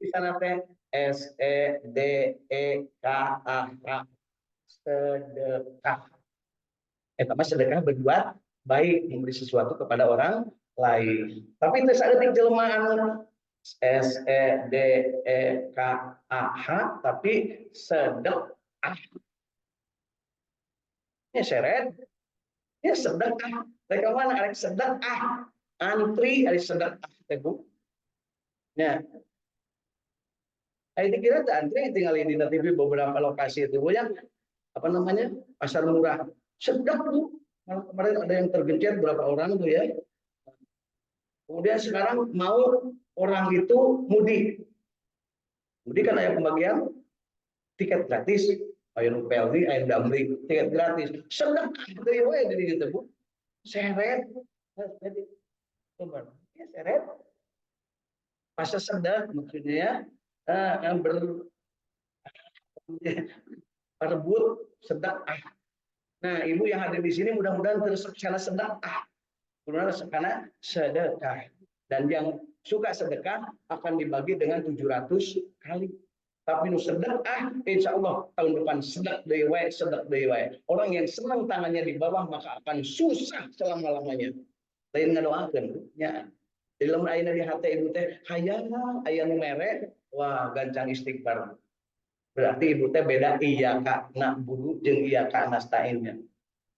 di sana teh SEDEKAH, sedekah. Tapi sedekah berbuat baik, memberi sesuatu kepada orang lain. Tapi itu saeutik jelema anu SEDEKAH tapi sedekah. Ya seret, ya sedekah. Mereka mana ada sedekah? Antri ada sedekah tebu. Ya. Ini kira antri tinggal di TV beberapa lokasi itu yang apa namanya pasar murah. Sedekah tuh. Malah kemarin ada yang tergencet berapa orang tuh ya. Kemudian sekarang mau orang itu mudik. Mudik kan ada pembagian tiket gratis. Ayo Pelni, ayo Damri, tiket gratis. Sedekah itu ya jadi gitu bu. Seret. Ya seret. Pasar sedekah maksudnya yang berebut sedekah. Nah, ibu yang hadir di sini mudah-mudahan terus sedekah. Karena sedekah. Dan yang suka sedekah akan dibagi dengan 700 kali. Tapi nu sedekah, insya Allah tahun depan sedek deui wae. Orang yang senang tangannya di bawah maka akan susah selama-lamanya. Lain ngadoakeun nya. Di lamun ayeuna di hate ibu teh hayang aya nu mere, wah gancang istighfar. Berarti ibu teh beda iya kak nak bulu jeung iya kak nastainnya.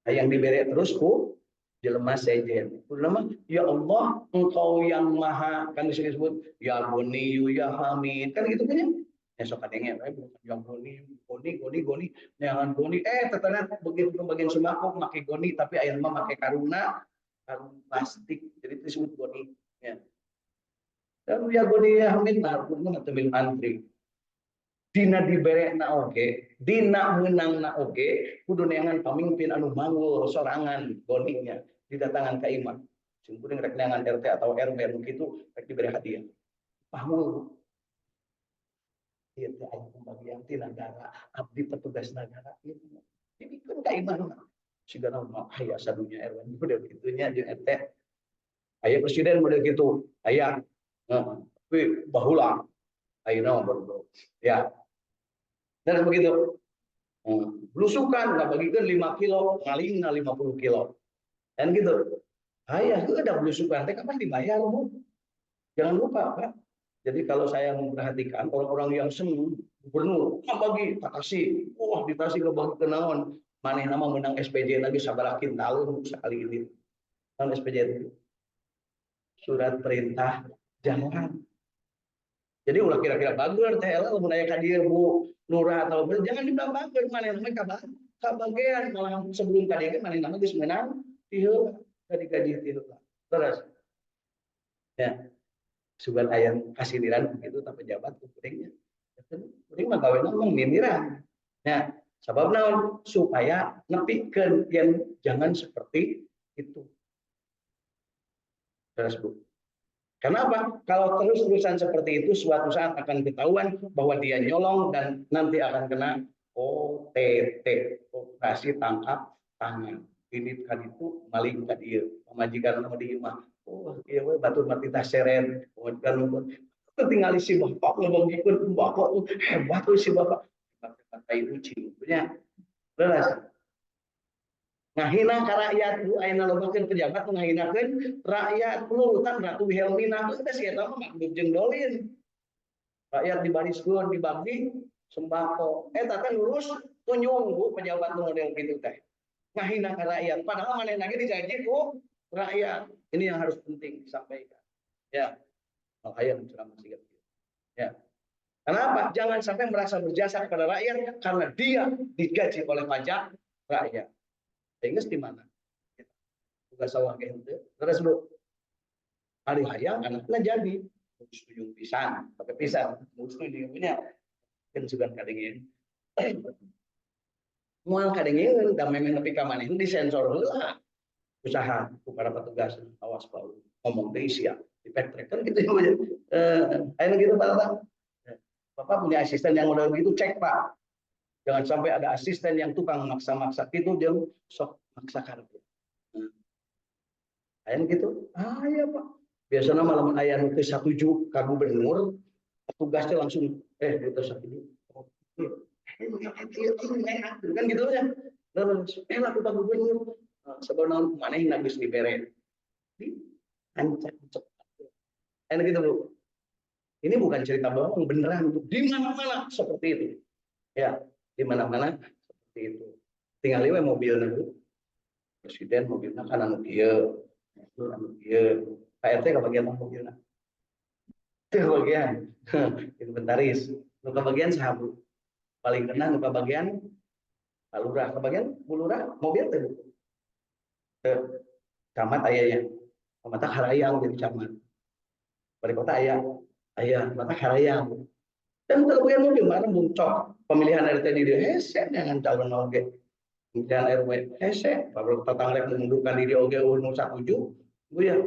Yang diberi terus ku jelema sejen. Ulama ya Allah engkau yang maha kan disebut ya Goni ya Hamid kan gitu kan ya. Esok kadenge yang Goni jangan Goni tetana begitu bagian sembako make Goni tapi aya mah make karung plastik jadi disebut Goni ya. Dan ya Goni ya Hamid nah kudu teu antri. Dina diberekna oge, dina meunangna oge, kudu neangan pamimpin anu manggul sorangan goninya didatangan ka imam. Sing kudu rek neangan RT atau RW anu kitu rek diberi hadiah. Pahul. Ieu teh aya pembagian ti negara, abdi petugas negara ieu. Dibikeun ka imam. Sigana mah aya sadunya RW model kitunya jeung RT. Aya presiden model kitu, aya. Tapi baheula ayeuna baru. Ya. Dan begitu belusukan nggak bagikan 5 kilo ngalingna 50 kilo dan gitu ayah itu ada belusukan kapan dibayar bu jangan lupa Pak. Jadi kalau saya memperhatikan orang-orang yang senang gubernur bagi Tasik wah di Tasik bagi kenaon maneh nama menang SPJ lagi sabarakin tahun sekali ini tahun SPJ itu surat perintah jangan. Jadi ulah kira-kira bager teh lah mun aya ka dieu Bu lurah atau jangan dibilang bager maneh mah kabagean malah sebelum ka dieu maneh nama geus meunang tiheula dari gaji tiheula. Terus ya sugan aya kasiliran begitu tapi pejabat kuringnya. Kuring mah gawena mah mimiran. Ya, sabab naon supaya nepikeun yang jangan seperti itu. Terus Bu. Kenapa? Kalau terus-terusan seperti itu, suatu saat akan ketahuan bahwa dia nyolong dan nanti akan kena OTT, operasi tangkap tangan. Ini kan itu maling kan dia, pemajikan mau diimah. Oh, iya we batur mati taseren, kemudian tinggal si bapak ngomong gitu, bapak hebat tuh si bapak. Kata itu punya, jelas. Ngahina ka rakyat bu ayeuna lobakeun pejabat ngahinakeun rakyat nurutan Ratu Wilhelmina teh sia eta mah makdum jeung dolin. Rakyat dibariskeun dibagi sembako. Eta teh lurus tunyung bu pejabat model gitu teh. Ngahina ka rakyat padahal manehna ge dijanji ku rakyat. Ini yang harus penting disampaikan. Ya. Aya ceramah sigat. Ya. Kenapa? Jangan sampai merasa berjasa kepada rakyat karena dia digaji oleh pajak rakyat. Sehingga di mana? Tugas sawah ge henteu. Terus Bu. Ari hayang anakna jadi setuju pisan, pakai pisan, setuju punya kan sugan kadengin. Moal kadengin da memang nepi ka maneh disensor heula. Usaha ku para petugas awas Pak. Ngomong teh sia, dipetrek kan gitu ya. Ayeuna gitu Pak. Bapak punya asisten yang model gitu cek Pak. Jangan sampai ada asisten yang tukang maksa-maksa itu jeung sok maksa kartu. Ayan gitu. Ya Pak. Biasanya malam ayah nu teu satuju ka gubernur Tugasnya langsung kita sakit kan gitu ya. Terus lah kita gubernur sebelum mana yang habis diberi ancam cepat. Enak gitu Bu. Ini bukan cerita bohong, beneran di mana-mana seperti itu. Ya, di mana-mana seperti itu. Tinggal liwe mobil dulu. Presiden mobilnya kan anu kieu. Pak RT kebagian mobilnya. Itu bagian. Inventaris. Nu kebagian sahabu. Paling kena nu kebagian Pak Lurah, kebagian Bu Lurah mobil teh. Camat ayahnya. Camat harayang jadi camat. Wali kota ayah, mata harayang. Dan kebagian mobil mana muncul pemilihan RT di dia hese dengan calon oge. Pemilihan RW hese, kalau tetangga mengundurkan diri oge unu sakuju, bu ya,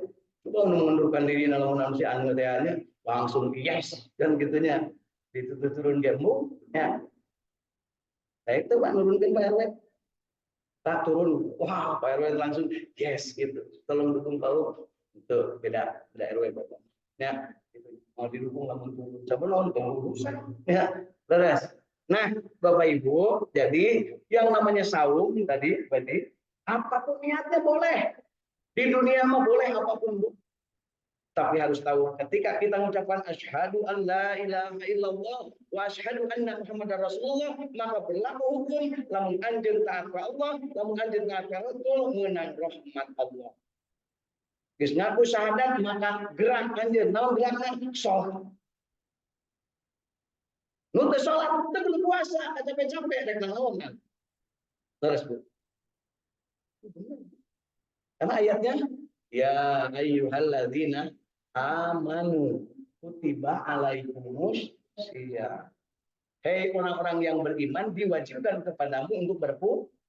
coba mengundurkan diri dalam si anu teh langsung yes dan gitunya turun gemu ya. Nah itu Pak nurunkan Pak RW. Tak turun, wah Pak RW langsung yes gitu. Tolong dukung kalau itu beda RW Bapak. Ya, itu mau didukung lamun turun. Coba nonton urusan ya. Terus. Nah, Bapak Ibu, jadi yang namanya saum tadi apapun niatnya boleh. Di dunia mah boleh apapun, Bu. Tapi harus tahu ketika kita mengucapkan asyhadu an la ilaha illallah wa asyhadu anna muhammadar rasulullah, maka berlaku hukum lamun anjeun taat ka Allah, lamun anjeun taat ka Rasul meunang rahmat Allah. Geus ngaku syahadat maka gerak anjeun naon gerakna salat. Nu teu salat teu kudu puasa, capek-capek rek naon kan. Terus Bu. Karena ayatnya ya ayyuhalladzina amanu kutiba alaikumus siyam. Hei orang-orang yang beriman, diwajibkan kepadamu untuk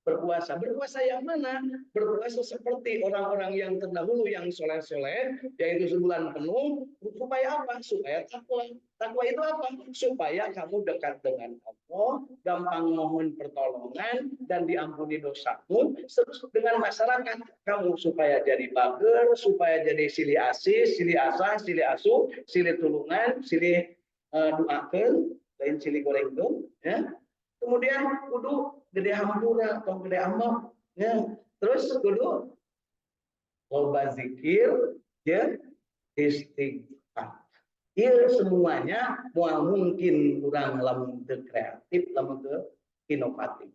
berpuasa. Berpuasa yang mana? Berpuasa seperti orang-orang yang terdahulu yang soleh-soleh, yaitu sebulan penuh. Supaya apa? Supaya takwa. Takwa itu apa? Supaya kamu dekat dengan Allah, gampang mohon pertolongan, dan diampuni dosamu. Terus dengan masyarakat, kamu supaya jadi bager, supaya jadi silih asih, silih asah, silih asuh, silih tulungan, silih doakeun, lain cili goreng itu, ya. Kemudian kudu gede hampura atau gede amok, ya. Terus kudu loba zikir, ya, istighfar. Ieu semuanya moal mungkin kurang lamun teu kreatif, lamun teu inovatif.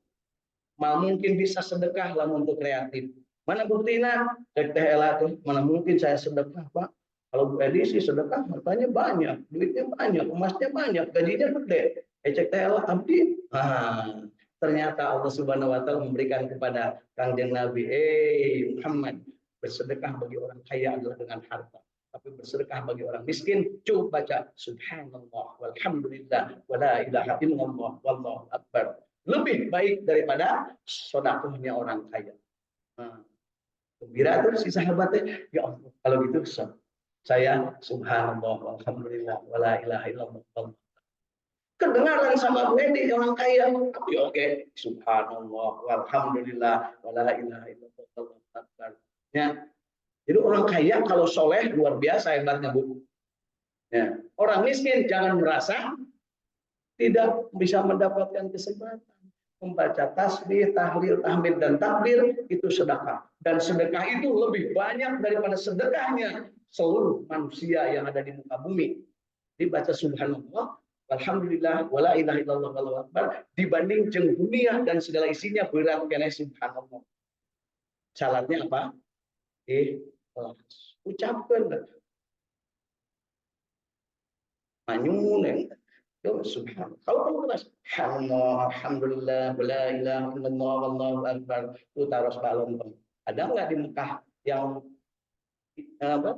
Mal mungkin bisa sedekah lamun teu kreatif. Mana buktina? Cek teh ela tuh, mana mungkin saya sedekah, Pak? Kalau Bu Edi sih sedekah hartanya banyak, duitnya banyak, emasnya banyak, gajinya gede. Cek teh ela abdi. Ternyata Allah Subhanahu wa taala memberikan kepada Kangjeng Nabi, Muhammad, bersedekah bagi orang kaya adalah dengan harta. Tapi bersedekah bagi orang miskin, cukup baca subhanallah walhamdulillah wala ilaha illallah wallahu akbar. Lebih baik daripada sedekahnya orang kaya. Gembira tuh si sahabatnya, ya Allah, kalau gitu saya subhanallah walhamdulillah wala ilaha illallah. Kedengaran sama Bu Edi orang kaya, tapi oke, subhanallah walhamdulillah wala ilaha illallah. Ya. Jadi orang kaya kalau soleh luar biasa hebatnya Bu. Ya. Orang miskin jangan merasa tidak bisa mendapatkan kesempatan. Membaca tasbih, tahlil, tahmid, dan takbir itu sedekah. Dan sedekah itu lebih banyak daripada sedekahnya seluruh manusia yang ada di muka bumi. Dibaca subhanallah, alhamdulillah, wala ilaha illallah, wallahu akbar, dibanding jeung dunia dan segala isinya berat kena subhanallah. Syaratnya apa? Ucapkan manyun subhanallah. Kalau kamu keras, alhamdulillah, la ilaha illallah, wallahu akbar, itu taruh balon. Ada nggak di Mekah yang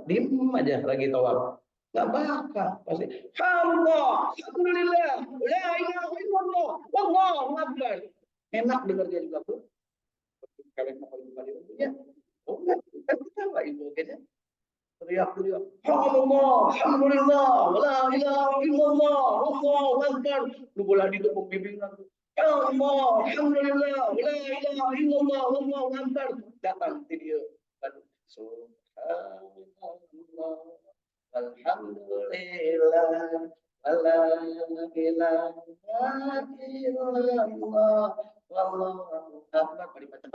dim aja lagi tawaf? Nggak bakal pasti. Alhamdulillah, la ilaha illallah, wallahu akbar. Enak dengar dia juga tuh. Kalian mau ya? Oh enggak, kan kita nggak itu kayaknya. Teriak-teriak, alhamdulillah, la ilaha illallah, wallahu akbar. Lu boleh di depan bimbingan. Allah, alhamdulillah, la ilaha illallah, wallahu akbar. Datang video. Subhanallah, alhamdulillah, la ilaha illallah wallahu akbar. Dibaca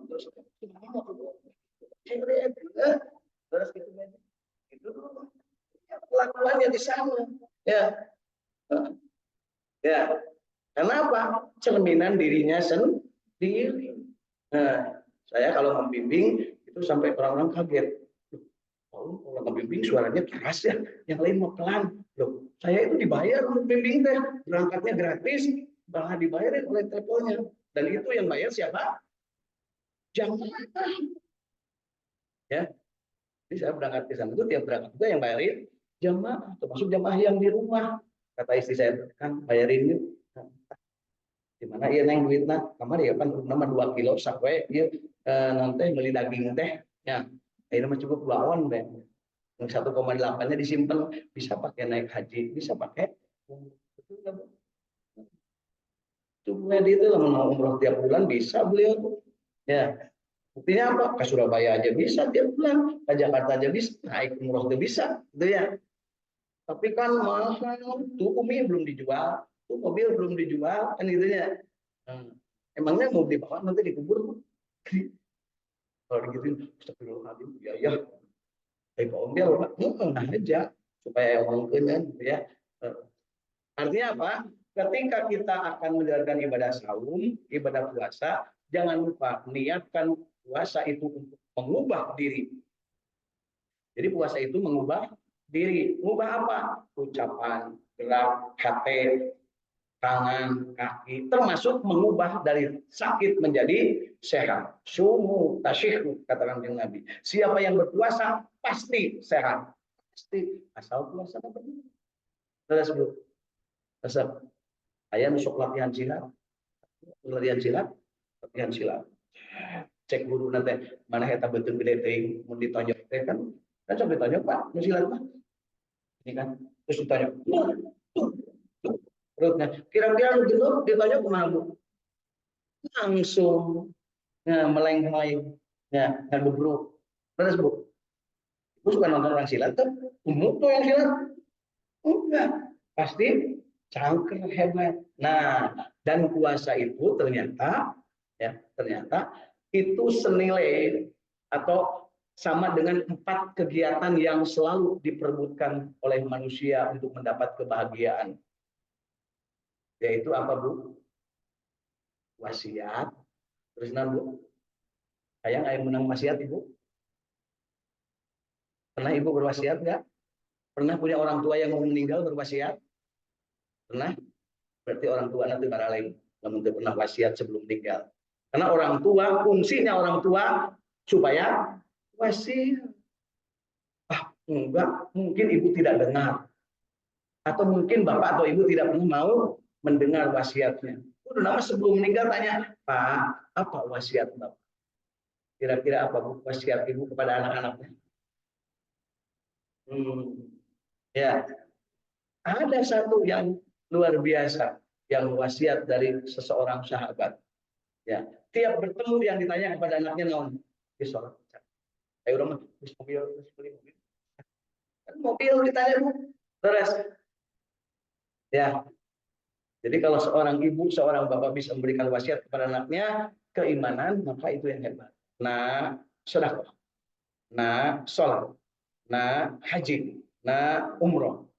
terus terus itu kelakuannya di sana ya. Ya, kenapa? Cerminan dirinya sendiri. Nah, saya kalau membimbing itu sampai orang-orang kaget. Oh, kalau membimbing suaranya keras ya, yang lain mau pelan. Loh, saya itu dibayar untuk bimbing teh, berangkatnya gratis, malah dibayarin oleh teleponnya. Dan itu yang bayar siapa? Jamaah. Ya, jadi saya berangkat ke sana itu tiap berangkat juga yang bayarin jamaah, termasuk jamaah yang di rumah. Kata istri saya, kan bayarin yuk. Di mana ieu neng duitna kamar ya kan nama 2 kilo sakwe ieu nanti beli daging teh ya ayeuna mah cukup 2 on deh. Yang 1,8-nya disimpan bisa pakai naik haji, bisa pakai cuma itu lah mau umroh tiap bulan bisa beliau ya. Buktinya apa? Ke Surabaya aja bisa tiap bulan, ke Jakarta aja bisa, naik umroh tuh bisa, gitu ya. Tapi kan mahal, tuh umi belum dijual, tuh mobil belum dijual, kan gitu ya. Emangnya mau dibawa nanti dikubur? Kalau digituin, astagfirullahaladzim, ya ya, Pak Ombel, Pak, nah aja supaya orang kenyan, gitu ya. Artinya apa? Ketika kita akan menjalankan ibadah saum, ibadah puasa, jangan lupa niatkan puasa itu untuk mengubah diri. Jadi puasa itu mengubah diri. Mengubah apa? Ucapan, gerak, hati, tangan, kaki, termasuk mengubah dari sakit menjadi sehat. Sumu tasyihu, katakan Nabi. Siapa yang berpuasa pasti sehat. Pasti asal puasa benar. Terus Bu, resep. Ayah nusuk latihan silat, latihan silat. Cek guru nanti mana kita betul gede teh, mau ditonjok teh kan coba ditonjok Pak, mau silat Pak. Ini kan terus ditonjok. Perutnya. Kira-kira lu gendut ditonjok kemana Bu? Langsung meleng-meleng, ngegebruk. Terus Bu, Bu suka nonton orang silat tuh, umum tuh yang silat. Enggak, pasti cangker hebat. Nah, dan puasa itu ternyata itu senilai atau sama dengan 4 kegiatan yang selalu diperebutkan oleh manusia untuk mendapat kebahagiaan. Yaitu apa Bu? Wasiat. Terus Bu, saya nggak menang wasiat Ibu. Pernah Ibu berwasiat nggak? Pernah punya orang tua yang mau meninggal berwasiat? Pernah? Berarti orang tua nanti para lain namun pernah wasiat sebelum meninggal. Karena orang tua, fungsinya orang tua supaya wasiat. Enggak, mungkin ibu tidak dengar. Atau mungkin bapak atau ibu tidak pernah mau mendengar wasiatnya. Udah nama sebelum meninggal tanya, Pak, apa wasiat bapak? Kira-kira apa wasiat ibu kepada anak-anaknya? Ya, ada satu yang luar biasa yang wasiat dari seseorang sahabat. Ya, tiap bertemu yang ditanya kepada anaknya naon, di sholat. Ayo rumah, mobil, beli mobil. Mobil ditanya Bu, terus. Ya, jadi kalau seorang ibu, seorang bapak bisa memberikan wasiat kepada anaknya, keimanan, maka itu yang hebat. Nah, sedekah. Nah, sholat. Nah, haji. Nah, umroh.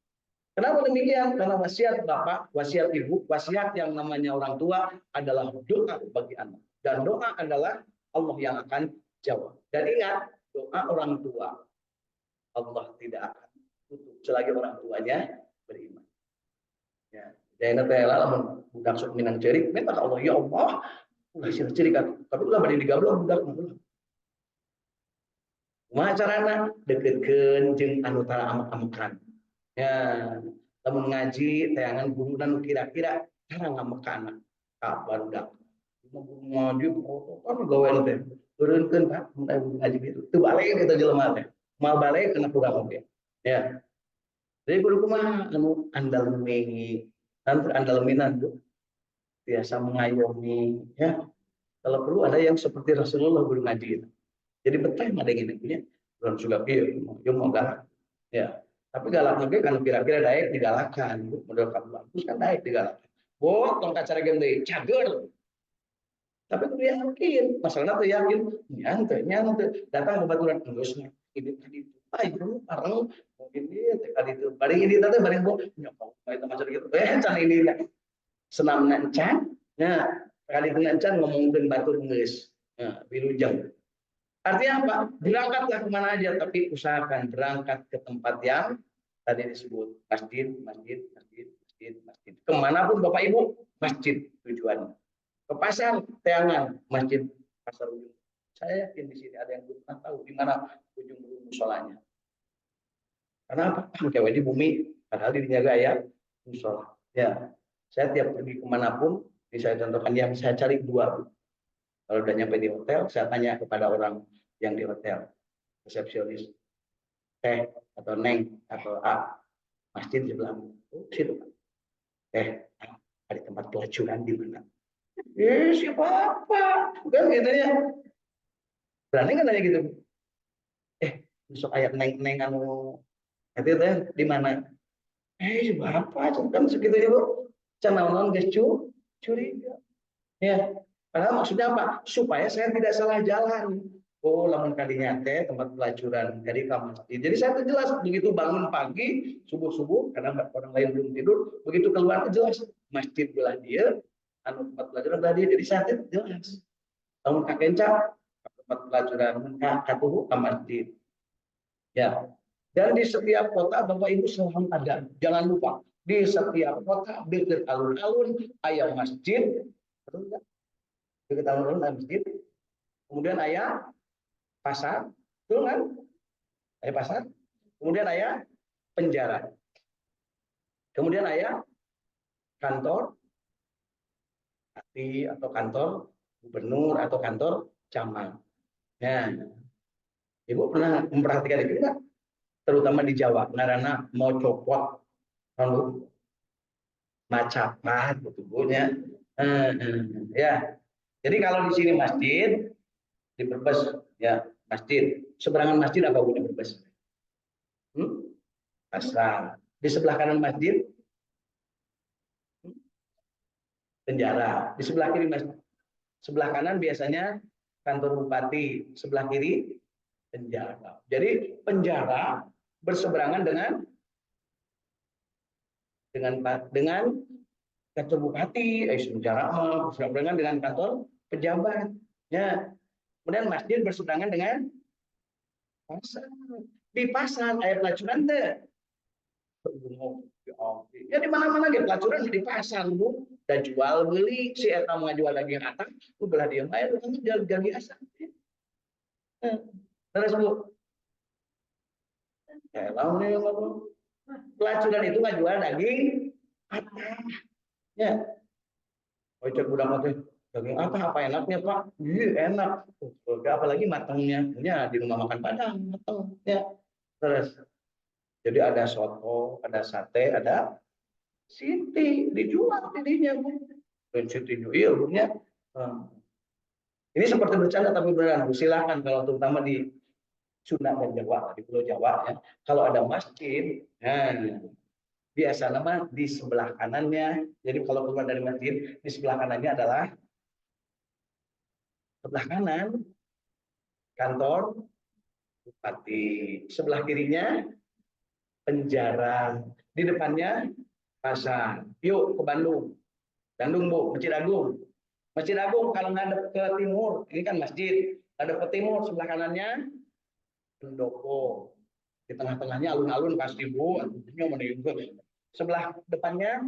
Kenapa demikian? Karena wasiat bapak, wasiat ibu, wasiat yang namanya orang tua adalah doa bagi anak. Dan doa adalah Allah yang akan jawab. Dan ingat, doa orang tua Allah tidak akan tutup selagi orang tuanya beriman. Ya, jangan teh lamun budak sok minang cerik, minta Allah ya Allah, ulah sih cerik kan. Tapi ulah bade digablok budak mah. Kumaha carana deukeutkeun jeung anu tara amek-amekan. Ya, lamun ngaji tayangan guru nu kira-kira cara ngamekan ka barudak. Ngaji kan gawean teh. Eureunkeun Pak, mun ngaji kitu. Teu balik kita jelema teh. Mal balik kena kurang oge. Ya. Jadi guru kumaha anu andal mengi, andal minan biasa mengayomi ya. Kalau perlu ada yang seperti Rasulullah guru ngaji. Jadi betah ada yang punya belum juga yo mau galak. Ya. Tapi galak lagi kan kira-kira daek digalakan. Model kamu bagus kan daek digalakan. Boh, tong kacara game deh, cager. Tapi aku yakin, masalahnya tuh yakin, nyantai. Datang kebetulan enggeusnya. Ini tadi itu, itu parang mungkin dia tadi itu. Paling ini tadi bareng boh, nyokong itu macam gitu. Can ini senam nancan, nah kali itu nancan ngomongin batu enggeus, nah bilujeng. Artinya apa? Berangkatlah kemana aja, tapi usahakan berangkat ke tempat yang tadi disebut masjid. Kemanapun Bapak Ibu, masjid tujuannya. Ke pasar, teangan, masjid, pasar ujung. Saya yakin di sini ada yang belum pernah tahu di mana ujung musolanya. Karena apa? Cewek di bumi, padahal dijaga ya musola. Ya, saya tiap pergi kemanapun, saya contohkan yang saya cari dua. Kalau udah nyampe di hotel, saya tanya kepada orang yang di hotel, resepsionis, teh atau neng atau a, masjid di sebelah. Oh, situ. Ada tempat pelacuran di mana? Siapa apa? Kan gitu ya. Berani kan nanya gitu. Besok ayat neng anu itu teh di mana? Siapa? Kan segitu ya, Bu. Canaonon guys curiga. Ya. Padahal maksudnya apa? Supaya saya tidak salah jalan. Oh, lamun kadinya teh tempat pelacuran dari ke masjid. Jadi saya tuh jelas begitu bangun pagi subuh karena orang lain belum tidur, begitu keluar jelas masjid belah dia, anu tempat pelacuran belah dia. Jadi saya tuh jelas. Lamun kakenca tempat pelacuran katuhu ke masjid. Ya. Dan di setiap kota Bapak Ibu selalu ada. Jangan lupa di setiap kota dekat alun-alun ayam masjid. Dekat alun-alun ayam masjid. Kemudian ayah pasar, betul kan? Ayah pasar. Kemudian ayah penjara. Kemudian ayah kantor atau kantor gubernur atau kantor camat. Nah, Ibu pernah memperhatikan itu enggak? Terutama di Jawa, karena mau copot, lalu macapat, betulnya. Ya, jadi kalau di sini masjid, di Brebes, ya masjid. Seberangan masjid apa Bu di Brebes? Pasar. Di sebelah kanan masjid, penjara. Di sebelah kiri masjid. Sebelah kanan biasanya kantor bupati, sebelah kiri penjara. Jadi penjara berseberangan dengan kantor bupati, penjara berseberangan dengan kantor pejabat. Ya. Kemudian masjid berseberangan dengan pasar. Di pasar ayat pelacuran deh. Ya di mana-mana dia pelacuran di pasar Bu. Dan jual beli si eta mau jual daging atas, lu belah dia aja lu jual daging asam. Terus Bu, pelacuran itu nggak jual daging atas. Ya, ojek budak mati daging apa enaknya Pak? Iya enak. Apalagi matangnya, ya di rumah makan Padang matang. Ya, terus jadi ada soto, ada sate, ada siti dijual dirinya Bu. Dan siti iya Bu nya. Ini seperti bercanda tapi beneran Bu. Silakan kalau terutama di Sunda dan Jawa, di Pulau Jawa ya. Kalau ada masjid, nah biasa nama di sebelah kanannya. Jadi kalau keluar dari masjid, di sebelah kanannya adalah sebelah kanan kantor bupati, sebelah kirinya penjara, di depannya pasar. Yuk ke Bandung. Bandung Bu, Masjid Agung. Masjid Agung kalau ngadep ke timur, ini kan masjid. Ngadep ke timur sebelah kanannya pendopo. Di tengah-tengahnya alun-alun pasti Bu, sebelah depannya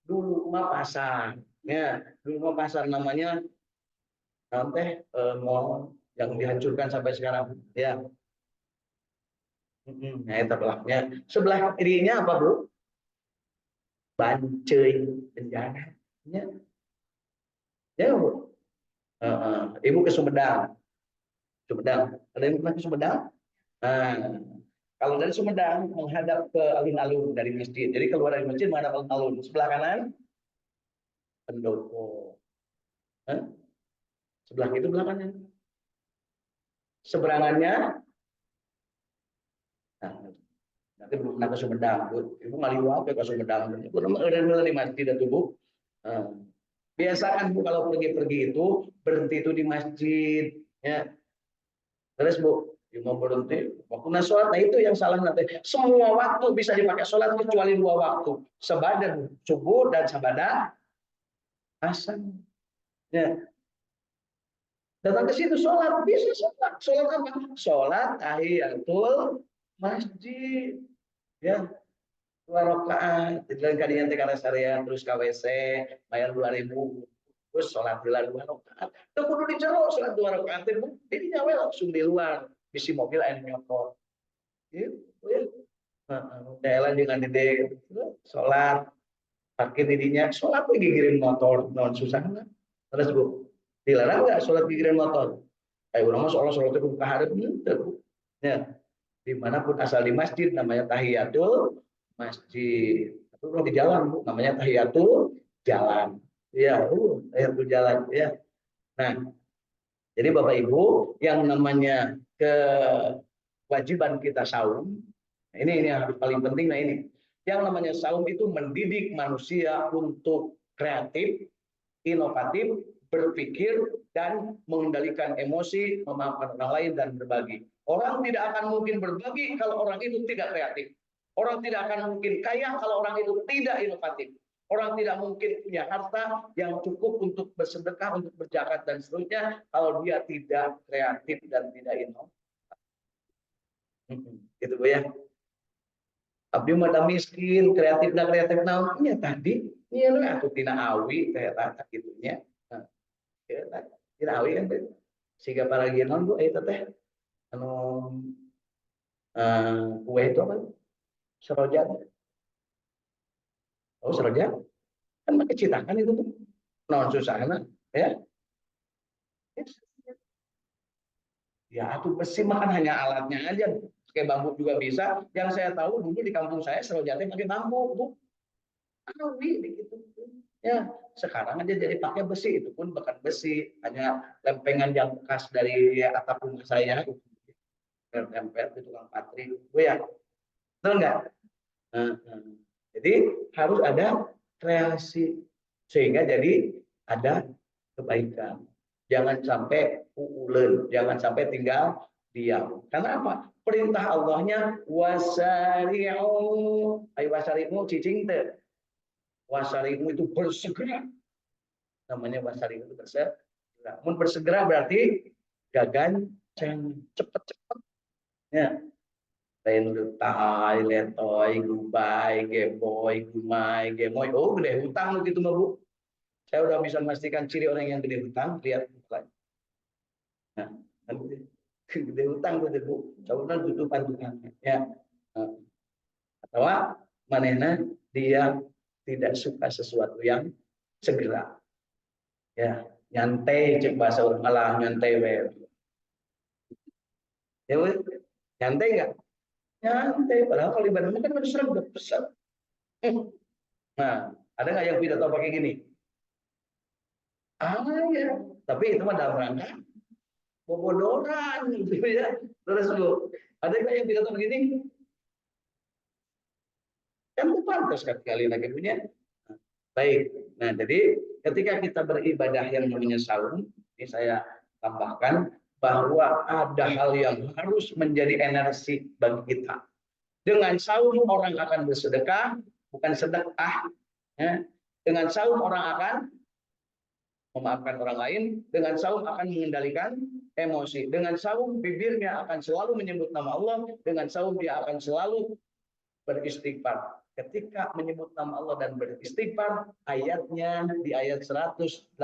dulu mah pasar. Ya, dulu mah pasar namanya nanti mall yang dihancurkan sampai sekarang. Ya. Nah, itu belakangnya. Sebelah kirinya apa, Bu? Bancai penjara. Ya, ya Bu. Ibu ke Sumedang. Sumedang. Ada yang pernah ke Sumedang? Nah, kalau dari Sumedang menghadap ke alun-alun dari masjid. Jadi keluar dari masjid menghadap alun-alun. Sebelah kanan pendopo. Sebelah itu belakangnya. Seberangannya Nah, nanti belum pernah ke Sumedang, Bu. Ibu ngaliwat apa ke Sumedang. Ibu nama eureun di masjid itu, Bu. Nah, biasakan Bu kalau pergi-pergi itu berhenti itu di masjid, ya. Terus Bu, mau berhenti waktu sholat, nah itu yang salah nanti. Semua waktu bisa dipakai sholat kecuali dua waktu, sebadan subuh dan sabada asar. Ya, datang ke situ sholat bisa sholat. Sholat apa? Sholat tahiyatul masjid. Ya, 2 rakaat. Jadi kalian teh karena syariat terus KWC bayar 2.000 terus sholat di luar 2 rakaat. Itu kudu dicerok sholat 2 rakaat itu. Ini nyawa langsung di luar. Bisi mobil air nyokot. Gitu ya. Jalan dengan ide sholat parkir didinya sholat lagi gigirin motor non susah kan. Terus Bu, dilarang nggak sholat gigirin motor? Kayak orang mah sholat itu buka harap gitu. Ya, dimanapun asal di masjid namanya tahiyatul masjid. Itu kalau di jalan Bu, namanya tahiyatul jalan. Iya, tahiyatul jalan ya. Nah, jadi Bapak Ibu yang namanya kewajiban kita saum, nah ini yang paling penting. Nah ini yang namanya saum itu mendidik manusia untuk kreatif, inovatif, berpikir dan mengendalikan emosi, memaafkan orang lain dan berbagi. Orang tidak akan mungkin berbagi kalau orang itu tidak kreatif. Orang tidak akan mungkin kaya kalau orang itu tidak inovatif. Orang tidak mungkin punya harta yang cukup untuk bersedekah, untuk berzakat dan seterusnya kalau dia tidak kreatif dan tidak inovatif. Gitu Bu ya. Abdi mah miskin, kreatif dan kreatif naonnya tadi. Iya lu atuh tina awi kayak tata gitunya. Nah, ya, tina awi kan siga paragianon Bu eta teh anu kue itu apa? Seroja. Oh, seroja. Kan make citakan itu tuh. Naon susahna ya. Ya, atuh besi makan hanya alatnya aja. Kayak bambu juga bisa. Yang saya tahu dulu di kampung saya serojate pakai bambu, Bu. Awi begitu. Ya, sekarang aja jadi pakai besi, itu pun bukan besi, hanya lempengan yang bekas dari atap rumah saya, tempel itu tukang patri. Bu ya, betul nggak? Jadi harus ada kreasi sehingga jadi ada kebaikan. Jangan sampai uulen, jangan sampai tinggal diam. Karena apa? Perintah Allahnya wasari'u. Ayo wasari'u cicing teh. Wasari'u itu bersegera. Namanya wasari'u itu bersegera. Namun bersegera berarti gagan cepet-cepet. Ya, lain tahai, letoy, gubai, geboy, gumai, gemoy. Oh, gede hutang gitu mah Bu. Saya udah bisa memastikan ciri orang yang gede hutang, lihat. Nah, gede hutang tuh Bu. Coba tutupan hutangnya. Ya. Nah, atau manehna dia tidak suka sesuatu yang segera. Ya, nyantai cek bahasa orang malah nyantai we. Ya, we. Nyantai enggak? Nyantai, padahal kalau ibadah kan harus serem besar. Nah, ada nggak yang pidato pakai gini? Ah ya, tapi itu mah dalam rangka bobodoran gitu ya. Terus Bu, ada nggak yang pidato begini? Kan itu pantas kali lagi punya. Baik. Nah, jadi ketika kita beribadah yang namanya saum, ini saya tambahkan bahwa ada hal yang harus menjadi energi bagi kita. Dengan saum orang akan bersedekah, bukan sedekah. Ya. Dengan saum orang akan memaafkan orang lain, dengan saum akan mengendalikan emosi. Dengan saum bibirnya akan selalu menyebut nama Allah, dengan saum dia akan selalu beristighfar. Ketika menyebut nama Allah dan beristighfar, ayatnya di ayat 189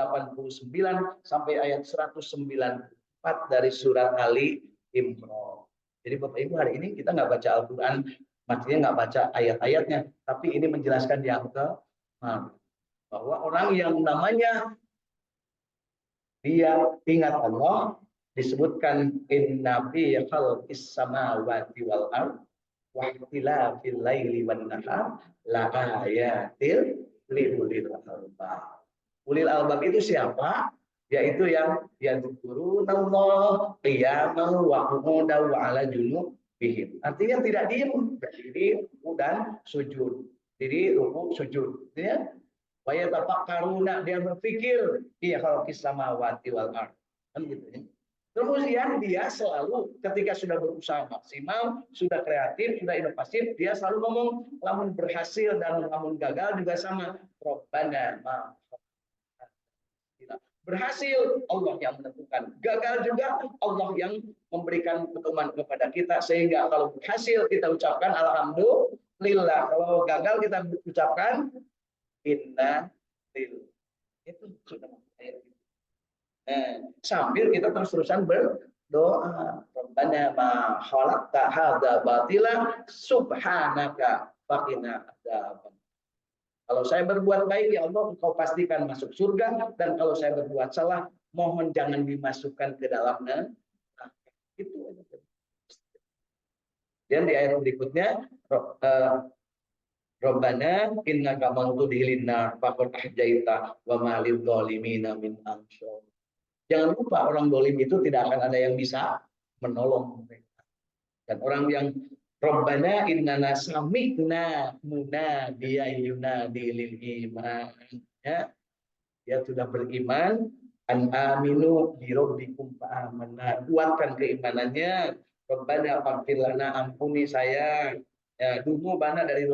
sampai ayat 194 dari surat Ali Imran. Jadi Bapak Ibu hari ini kita nggak baca Al-Quran, maksudnya nggak baca ayat-ayatnya, tapi ini menjelaskan yang ke bahwa orang yang namanya dia ingat Allah disebutkan inna fi khalqis samawati wal ard wa ikhtilafil laili wan nahar la ayatil liulil albab. Ulil albab itu siapa? Yaitu yang yadzkuruna Allah qiyaman wa qu'udan wa ala junub bihim. Artinya tidak diem, berdiri, ruku dan sujud. Diri, ruku, sujud. Ya. Wa yatafakkaruna, dia berpikir fi khalqis samawati wal ardh. Kan gitu ya. Kemudian dia selalu ketika sudah berusaha maksimal, sudah kreatif, sudah inovatif, dia selalu ngomong lamun berhasil dan lamun gagal juga sama. Robbana ma berhasil Allah yang menentukan, gagal juga Allah yang memberikan pedoman kepada kita, sehingga kalau berhasil kita ucapkan alhamdulillah, kalau gagal kita ucapkan inna lillah. Itu sudah ayat. Sambil kita terus-terusan berdoa, Rabbana ma khalaqta hadza batila subhanaka faqina adzaban. Kalau saya berbuat baik, ya Allah, Engkau pastikan masuk surga. Dan kalau saya berbuat salah, mohon jangan dimasukkan ke dalam neraka. Itu. Dan di ayat berikutnya, Rabbana innaka man tudkhilin nar faqad ahjaita wa ma lidh dhalimina min ansor. Jangan lupa orang dolim itu tidak akan ada yang bisa menolong mereka. Dan orang yang Rabbana innana sami'na munadiyan yunadi lil iman. Ya, dia sudah beriman, an aminu bi rabbikum fa amanna. Kuatkan keimanannya. Rabbana faghfir lana, ampuni saya. Ya, dumu bana dari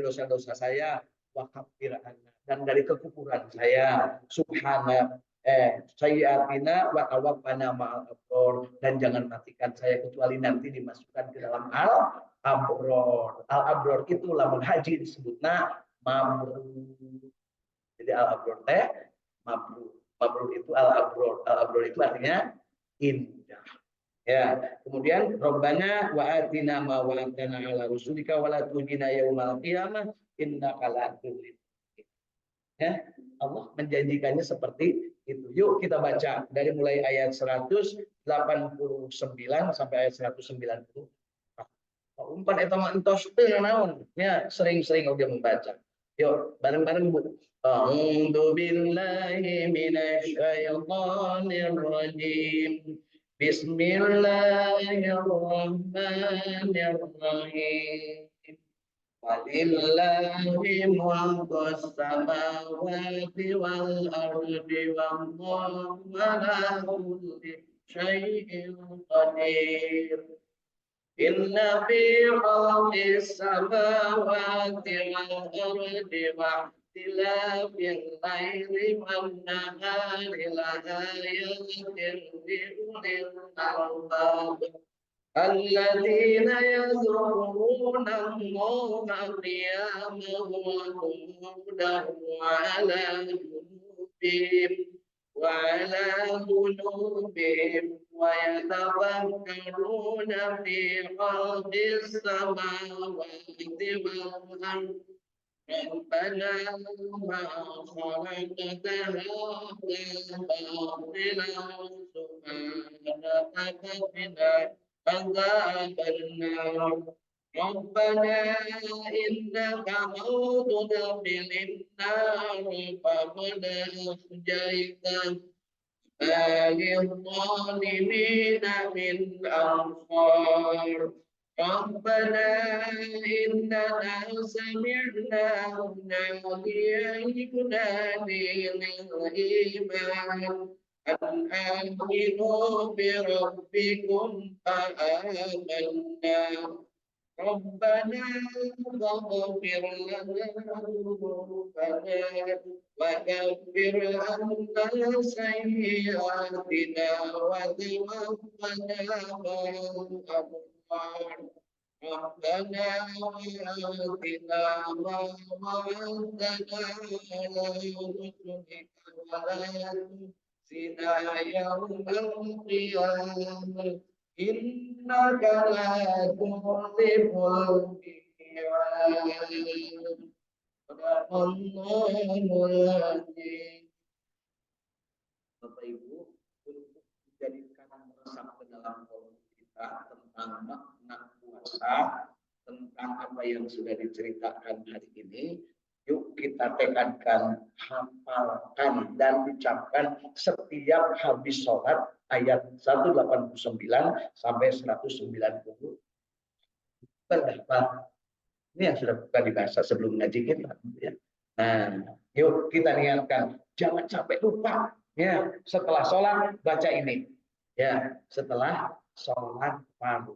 dosa-dosa saya, wa kaffir anna, dan dari kekufuran saya. Subhana sayyatina wa tawaffana ma'al abror, dan jangan matikan saya kecuali nanti dimasukkan ke dalam al-abror. Al-abror itu lamun haji disebutna mabrur. Jadi al-abror teh mabrur. Mabrur itu al-abror. Al-abror itu artinya indah. Ya, kemudian Rabbana wa atina ma wa'adtana ala rusulika wa la tukhzina yaumal qiyamah innaka la tukhzil. Ya, Allah menjanjikannya seperti itu. Yuk kita baca dari mulai ayat 189 sampai ayat 190. Umpan eta mah entos teu naon. Ya, sering-sering udah membaca. Yuk, bareng-bareng Bu. A'udzu billahi minasy syaithanir rajim. Bismillahirrahmanirrahim. Walillahi mulkus samawati wal ardi wallahu ala kulli syai'in qadir. Inna fi khalqis samawati wal ardi wa ikhtilafil laili wan nahari la ayatin li ulil albab. الذين يذكرون الله قياما وقعودا وعلى جنوبهم ويتفكرون في خلق السماوات والأرض ربنا ما خلقت هذا باطلا سبحانك فقنا عذاب النار ربنا إنك من تدخل النار فقد أخزيته ما للظالمين من أنصار ربنا إننا سمعنا مناديا ينادي للإيمان أن آمنوا بربكم فآمنا ربنا فاغفر لنا ذنوبنا وكفر عنا سيئاتنا وتوفنا مع الأبرار ربنا وآتنا ما وعدتنا على رسلك ولا تخزنا يوم القيامة إنك لا تخلف الميعاد صدق الله العظيم. Bapak Ibu, untuk menjadikan meresap ke dalam kolom kita tentang makna puasa, tentang apa yang sudah diceritakan hari ini, yuk kita tekankan, hafalkan dan ucapkan setiap habis sholat ayat 189 sampai 190. pendapat. Ini yang sudah pernah dibahas sebelum ngaji kita. Ya. Nah, yuk kita niatkan, jangan sampai lupa. Ya, setelah sholat baca ini. Ya, setelah sholat fardu.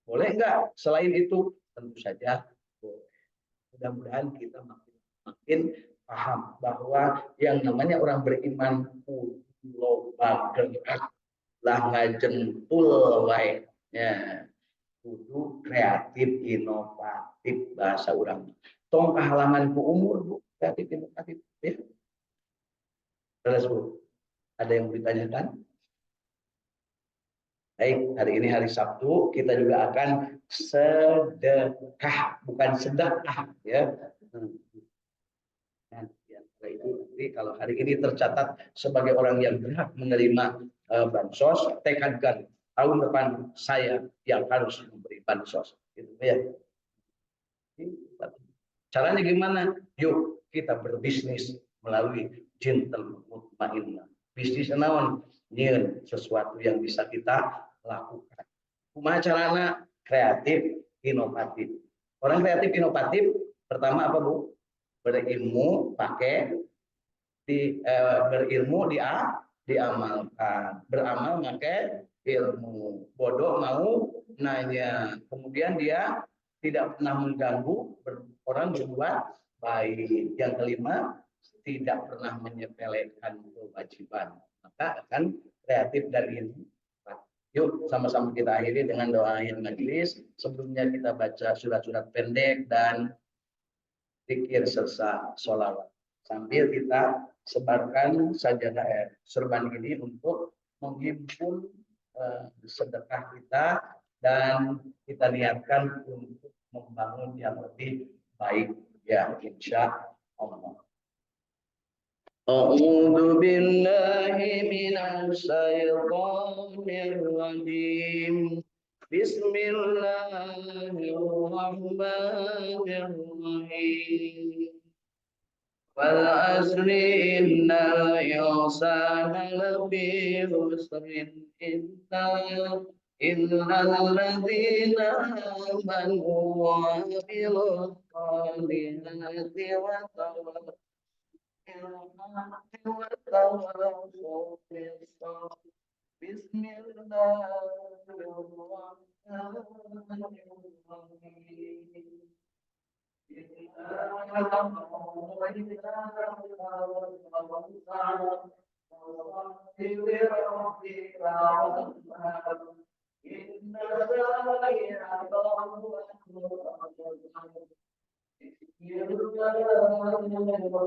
Boleh enggak? Selain itu, tentu saja boleh. Mudah-mudahan kita makin paham bahwa yang namanya orang beriman loba gerak lah ngajentul wae. Ya, kudu kreatif inovatif bahasa orang. Tong halaman ku umur Bu, kreatif inovatif ya. Terus Bu, ada yang ditanyakan? Baik, hari ini hari Sabtu, kita juga akan sedekah, bukan sedekah ya. Nah, itu nanti kalau hari ini tercatat sebagai orang yang berhak menerima bansos, tekadkan tahun depan saya yang harus memberi bansos. Gitu ya. Caranya gimana? Yuk kita berbisnis melalui jintel mutmainnah. Bisnis naon? Nyeun sesuatu yang bisa kita lakukan. Kumaha carana? Kreatif, inovatif. Orang kreatif inovatif pertama apa Bu? Berilmu pakai berilmu diamalkan, beramal pakai ilmu. Bodoh mau nanya, kemudian dia tidak pernah mengganggu orang berbuat baik. Yang kelima, tidak pernah menyepelekan kewajiban, maka akan kreatif dari ini. Yuk sama-sama kita akhiri dengan doa yang majelis. Sebelumnya kita baca surat-surat pendek dan zikir serta sholawat. Sambil kita sebarkan sajadah serban ini untuk menghimpun sedekah kita dan kita niatkan untuk membangun yang lebih baik ya insya Allah. A'udzu billahi minasy syaithanir rajim. Bismillahirrahmanirrahim. Wal asri innal insana lafi khusrin illal ladzina amanu wa amilus solihati wa tawasaw bis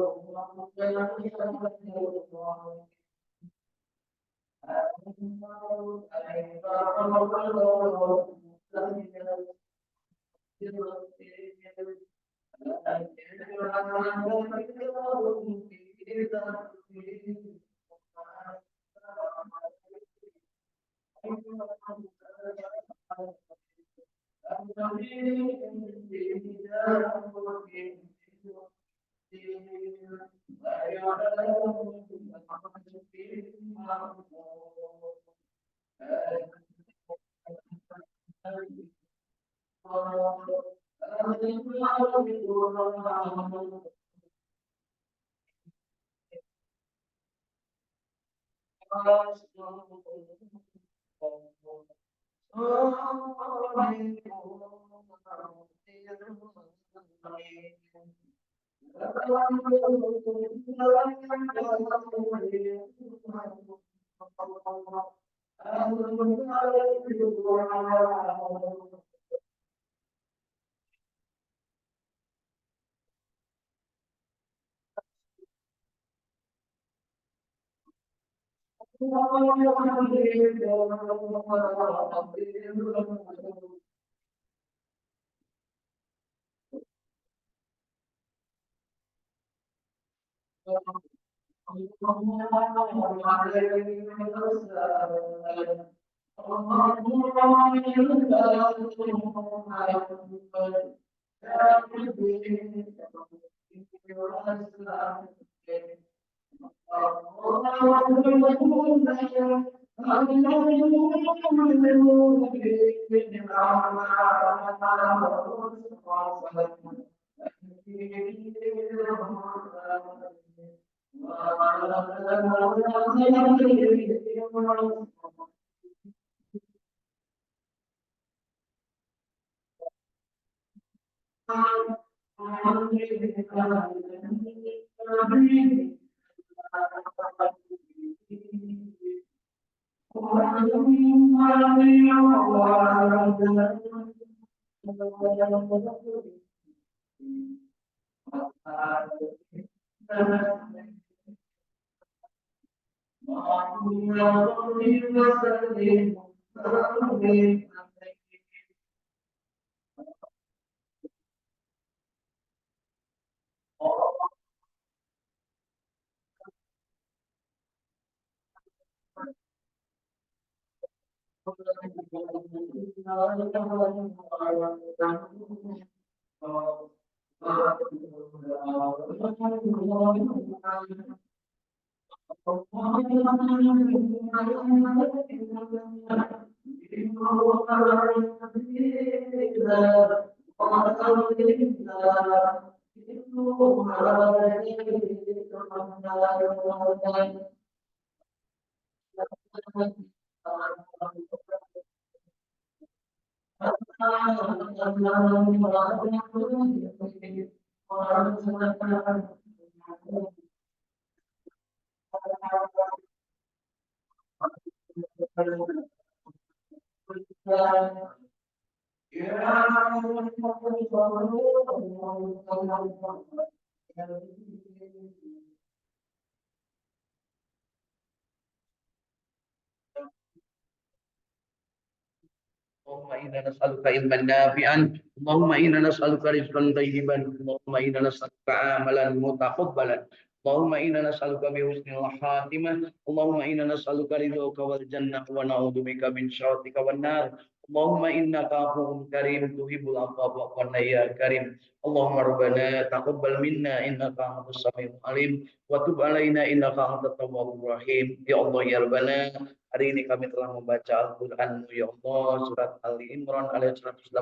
sabr. Bismillahirrahmanirrahim. Allahumma inna nas'aluka ilman nafi'an, Allahumma inna nas'aluka rizqan thayyiban, Allahumma inna nas'aluka amalan mutaqabbalan, Allahumma inna nas'aluka bi husnil khatimah, Allahumma inna nas'aluka ridhaka wal jannah wa na'udzubika min syarrika wan nar. Allahumma innaka afuwwun karim tuhibbul afwa fa'fu anna ya karim. Allahumma rabbana taqabbal minna innaka antas samiul alim wa tub alaina innaka antat tawwabur rahim. Ya Allah ya Rabbana, hari ini kami telah membaca Al-Quran ya Allah, surat Ali Imran ayat 189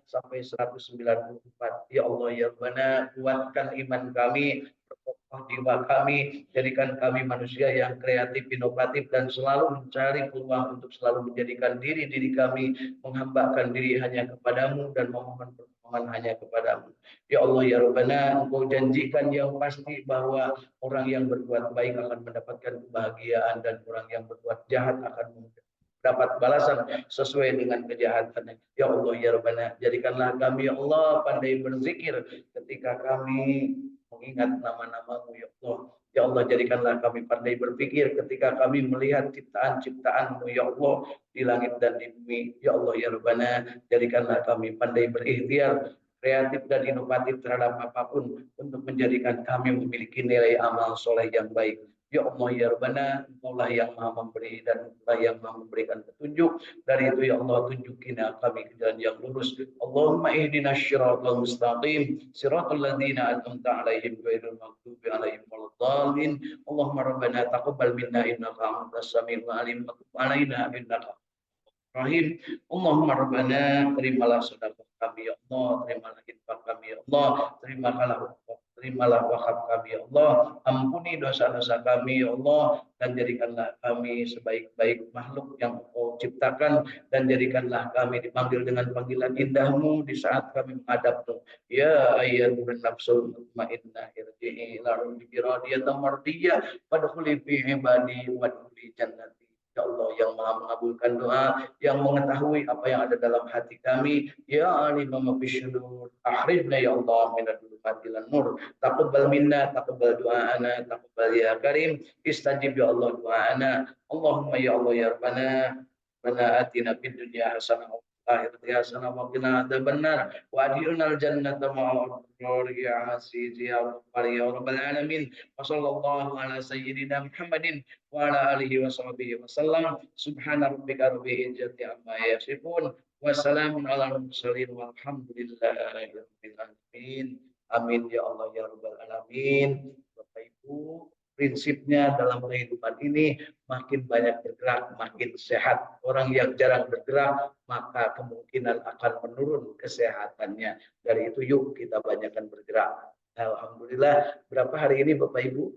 sampai 194. Ya Allah ya Rabbana, kuatkan iman kami, perkokoh jiwa kami, jadikan kami manusia yang kreatif, inovatif, dan selalu mencari peluang untuk selalu menjadikan diri kami, menghambakan diri hanya kepadamu dan memohon pertolongan hanya kepadamu. Ya Allah ya Rabbana, Engkau janjikan yang pasti bahwa orang yang berbuat baik akan mendapatkan kebahagiaan dan orang yang berbuat jahat akan mendapat balasan sesuai dengan kejahatannya. Ya Allah ya Rabbana, jadikanlah kami ya Allah pandai berzikir ketika kami mengingat nama-namamu ya Allah. Ya Allah, jadikanlah kami pandai berpikir ketika kami melihat ciptaan-ciptaanmu ya Allah di langit dan di bumi. Ya Allah ya Rabbana, jadikanlah kami pandai berikhtiar, kreatif dan inovatif terhadap apapun untuk menjadikan kami memiliki nilai amal soleh yang baik. Ya Allah ya Rabbana, Engkaulah yang maha memberi dan Engkaulah yang maha memberikan petunjuk. Dari itu ya Allah, tunjukilah kami ke jalan yang lurus. Allahumma ihdinas siratal mustaqim, siratal ladzina an'amta 'alaihim ghairil maghdubi 'alaihim waladdallin. Allahumma rabbana taqabbal minna innaka antas samiul alim wa tub 'alaina innaka Rahim. Allahumma rabbana, terimalah sedekah kami ya Allah, terimalah infak kami ya Allah, terimalah wakaf kami ya Allah, ampuni dosa-dosa kami ya Allah, dan jadikanlah kami sebaik-baik makhluk yang Engkau ciptakan, dan jadikanlah kami dipanggil dengan panggilan indahmu di saat kami menghadapmu. Ya ayyatuhan nafsul mutmainnah irji'i ila rabbiki radiyatan mardiyah wadkhuli fi ibadi wadkhuli jannati. Ya Allah yang maha mengabulkan doa, yang mengetahui apa yang ada dalam hati kami. Ya alimam bisyudur, akhrijna ya Allah minad dhulumati ilan nur. Taqabbal minna, taqabbal du'aana, taqabbal ya karim. Istajib ya Allah du'aana. Allahumma ya Allah ya Rabbana, Rabbana atina fid dunya hasanah wa fil akhirati hasanah wa qina adzabannar wa adkhilnal jannata ma'al abrar ya aziz ya ghaffar ya rabbal alamin. Wa sallallahu ala sayyidina Muhammadin wa ala alihi wa sahbihi wa sallam. Subhana rabbika rabbil izzati amma yasifun wa salamun ala mursalin walhamdulillahi rabbil alamin. Amin ya Allah ya rabbal alamin. Bapak Ibu, prinsipnya dalam kehidupan ini makin banyak bergerak, makin sehat. Orang yang jarang bergerak, maka kemungkinan akan menurun kesehatannya. Dari itu yuk kita banyakkan bergerak. Alhamdulillah, berapa hari ini Bapak Ibu?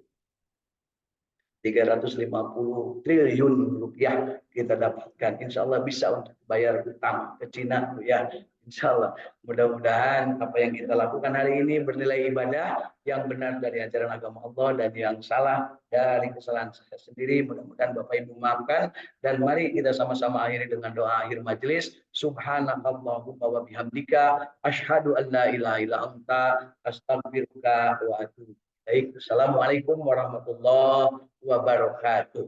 350 triliun rupiah kita dapatkan. Insya Allah bisa untuk bayar utang ke Cina, ya. Insya Allah. Mudah-mudahan apa yang kita lakukan hari ini bernilai ibadah yang benar dari ajaran agama Allah dan yang salah dari kesalahan saya sendiri. Mudah-mudahan Bapak Ibu maafkan, dan mari kita sama-sama akhiri dengan doa akhir majelis. Subhanakallahumma wa bihamdika asyhadu an la ilaha illa anta astaghfiruka wa atubu ilaik. Assalamualaikum warahmatullahi wabarakatuh.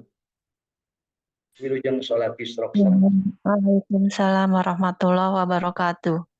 Wilujeng sholat isrok. Waalaikumsalam warahmatullahi wabarakatuh.